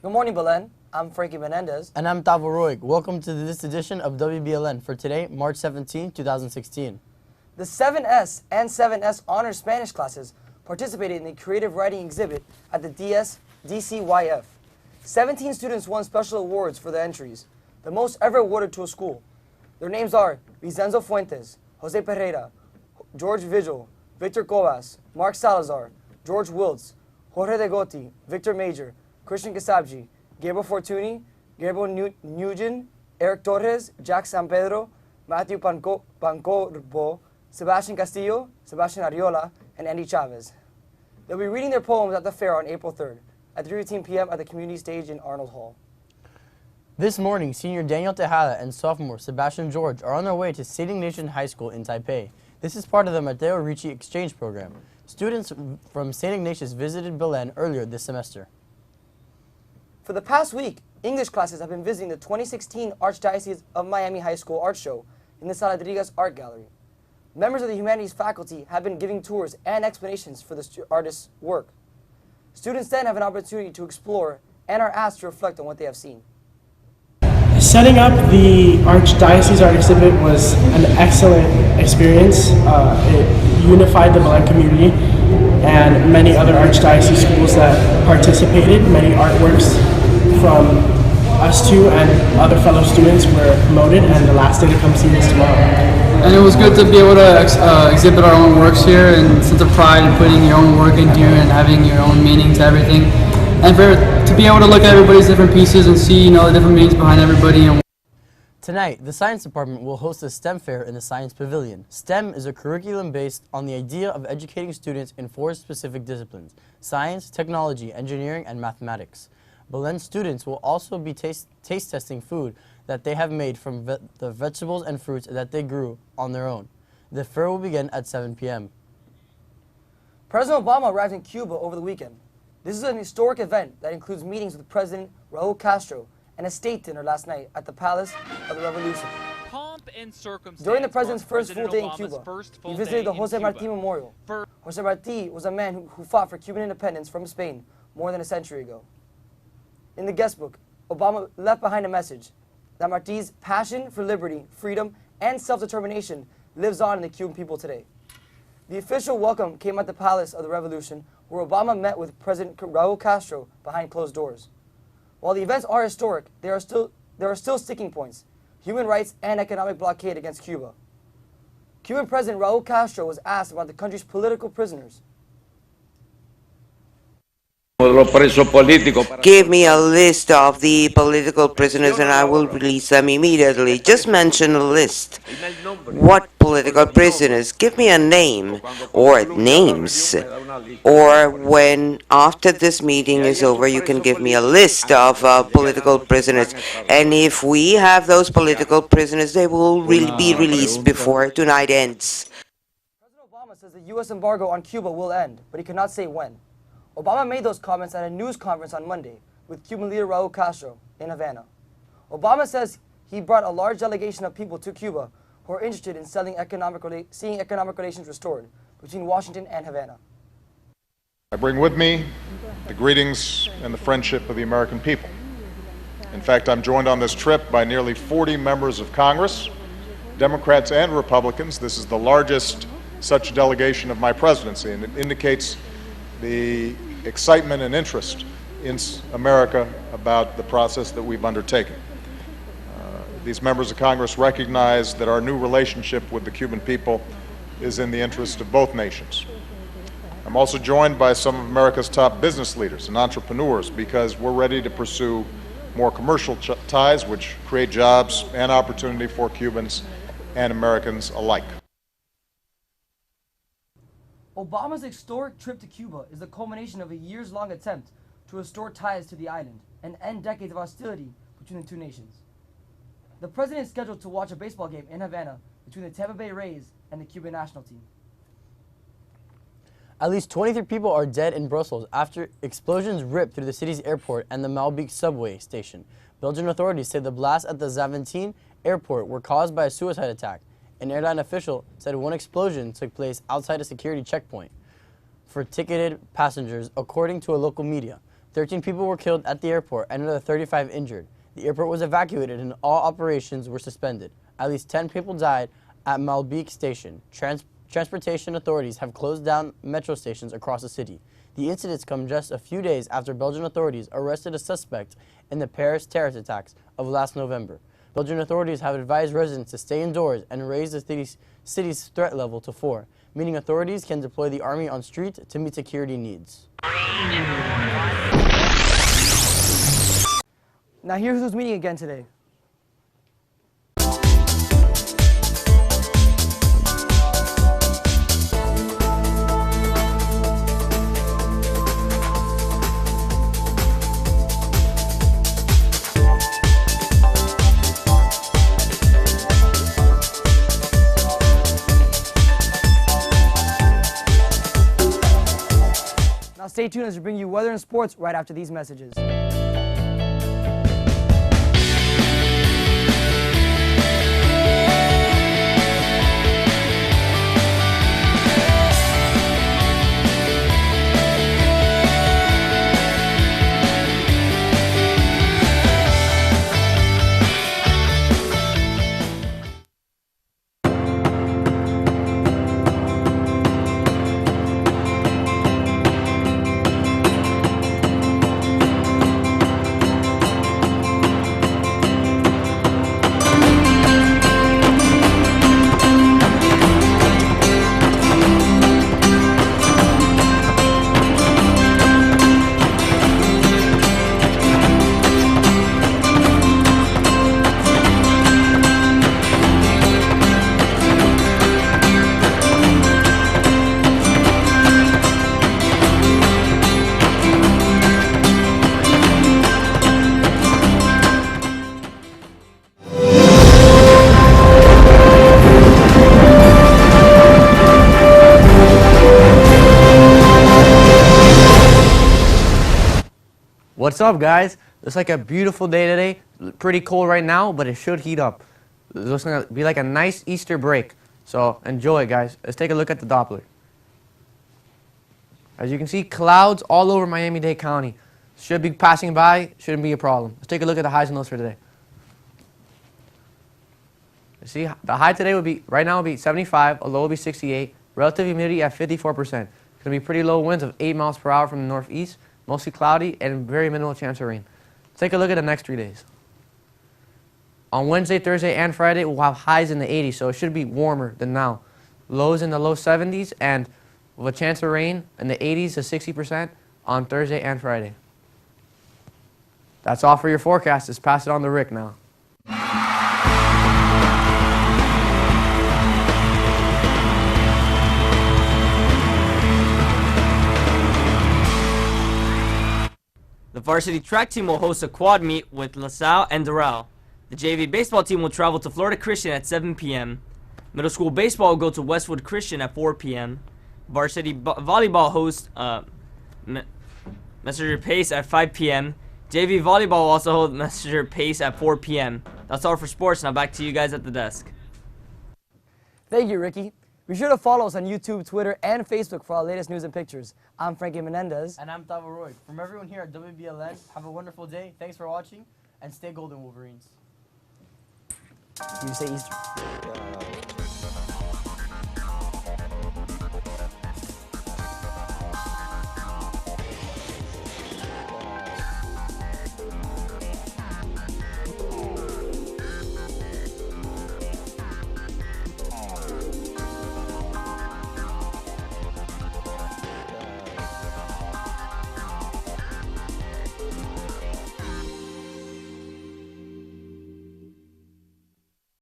Good morning, Belen. I'm Frankie Menendez. And I'm Tavo. Welcome to this edition of WBLN for today, March 17, 2016. The 7S and 7S Honors Spanish classes participated in the creative writing exhibit at the DCYF. 17 students won special awards for their entries, the most ever awarded to a school. Their names are Vicenzo Fuentes, Jose Pereira, George Vigil, Victor Cobas, Mark Salazar, George Wiltz, Jorge de Gotti, Victor Major, Christian Casabji, Gabriel Fortuny, Gabriel Nugent, Eric Torres, Jack San Pedro, Matthew Pancorbo, Sebastian Castillo, Sebastian Ariola, and Andy Chavez. They'll be reading their poems at the fair on April 3rd at 3:15 p.m. at the community stage in Arnold Hall. This morning, senior Daniel Tejada and sophomore Sebastian George are on their way to St. Ignatius High School in Taipei. This is part of the Mateo Ricci exchange program. Students from St. Ignatius visited Belen earlier this semester. For the past week, English classes have been visiting the 2016 Archdiocese of Miami High School Art Show in the Saladrigas Art Gallery. Members of the humanities faculty have been giving tours and explanations for the artist's work. Students then have an opportunity to explore and are asked to reflect on what they have seen. Setting up the Archdiocese art exhibit was an excellent experience. It unified the Belen community and many other Archdiocese schools that participated. Many artworks from us two and other fellow students were promoted, and the last day to come see is tomorrow. And it was good to be able to exhibit our own works here, and sense of pride in putting your own work into and having your own meaning to everything. And to be able to look at everybody's different pieces and see, the different meanings behind everybody. Tonight, the Science Department will host a STEM fair in the Science Pavilion. STEM is a curriculum based on the idea of educating students in 4 specific disciplines: science, technology, engineering, and mathematics. Belen students will also be taste testing food that they have made from the vegetables and fruits that they grew on their own. The fair will begin at 7 p.m. President Obama arrived in Cuba over the weekend. This is an historic event that includes meetings with President Raul Castro and a state dinner last night at the Palace of the Revolution. During the president's first full day in Cuba, he visited the Jose Marti Memorial. Jose Marti was a man who fought for Cuban independence from Spain more than a century ago. In the guest book, Obama left behind a message that Marti's passion for liberty, freedom, and self-determination lives on in the Cuban people today. The official welcome came at the Palace of the Revolution, where Obama met with President Raul Castro behind closed doors. While the events are historic, there are still sticking points: human rights and economic blockade against Cuba. Cuban President Raul Castro was asked about the country's political prisoners. Give me a list of the political prisoners and I will release them immediately. Just mention a list. What political prisoners? Give me a name or names. Or when after this meeting is over, you can give me a list of political prisoners. And if we have those political prisoners, they will be released before tonight ends. President Obama says the U.S. embargo on Cuba will end, but he cannot say when. Obama made those comments at a news conference on Monday with Cuban leader Raul Castro in Havana. Obama says he brought a large delegation of people to Cuba who are interested in seeing economic relations restored between Washington and Havana. I bring with me the greetings and the friendship of the American people. In fact, I'm joined on this trip by nearly 40 members of Congress, Democrats and Republicans. This is the largest such delegation of my presidency, and it indicates the excitement and interest in America about the process that we've undertaken. These members of Congress recognize that our new relationship with the Cuban people is in the interest of both nations. I'm also joined by some of America's top business leaders and entrepreneurs because we're ready to pursue more commercial ties which create jobs and opportunity for Cubans and Americans alike. Obama's historic trip to Cuba is the culmination of a years-long attempt to restore ties to the island and end decades of hostility between the two nations. The president is scheduled to watch a baseball game in Havana between the Tampa Bay Rays and the Cuban national team. At least 23 people are dead in Brussels after explosions ripped through the city's airport and the Malbec subway station. Belgian authorities say the blasts at the Zaventem airport were caused by a suicide attack. An airline official said one explosion took place outside a security checkpoint for ticketed passengers, according to a local media. 13 people were killed at the airport and another 35 injured. The airport was evacuated and all operations were suspended. At least 10 people died at Malbec Station. Transportation authorities have closed down metro stations across the city. The incidents come just a few days after Belgian authorities arrested a suspect in the Paris terrorist attacks of last November. Belgian authorities have advised residents to stay indoors and raise the city's threat level to 4, meaning authorities can deploy the army on street to meet security needs. Now here's who's meeting again today. Now stay tuned as we bring you weather and sports right after these messages. What's up, guys? It's like a beautiful day today. Pretty cold right now, but it should heat up. It's going to be like a nice Easter break. So enjoy, guys. Let's take a look at the Doppler. As you can see, clouds all over Miami-Dade County. Should be passing by, shouldn't be a problem. Let's take a look at the highs and lows for today. You see, the high today would be, right now would be 75, a low would be 68, relative humidity at 54%. It's going to be pretty low winds of 8 miles per hour from the northeast, mostly cloudy, and very minimal chance of rain. Let's take a look at the next 3 days. On Wednesday, Thursday, and Friday, we'll have highs in the 80s, so it should be warmer than now. Lows in the low 70s, and with a chance of rain in the 80s to 60% on Thursday and Friday. That's all for your forecast. Let's pass it on to Rick now. The varsity track team will host a quad meet with LaSalle and Doral. The JV baseball team will travel to Florida Christian at 7 p.m. Middle school baseball will go to Westwood Christian at 4 p.m. Varsity volleyball hosts Messenger Pace at 5 p.m. JV volleyball will also hold Messenger Pace at 4 p.m. That's all for sports. Now back to you guys at the desk. Thank you, Ricky. Be sure to follow us on YouTube, Twitter, and Facebook for our latest news and pictures. I'm Frankie Menendez. And I'm Tava Roy. From everyone here at WBLN, have a wonderful day. Thanks for watching, and stay golden, Wolverines. You say Easter.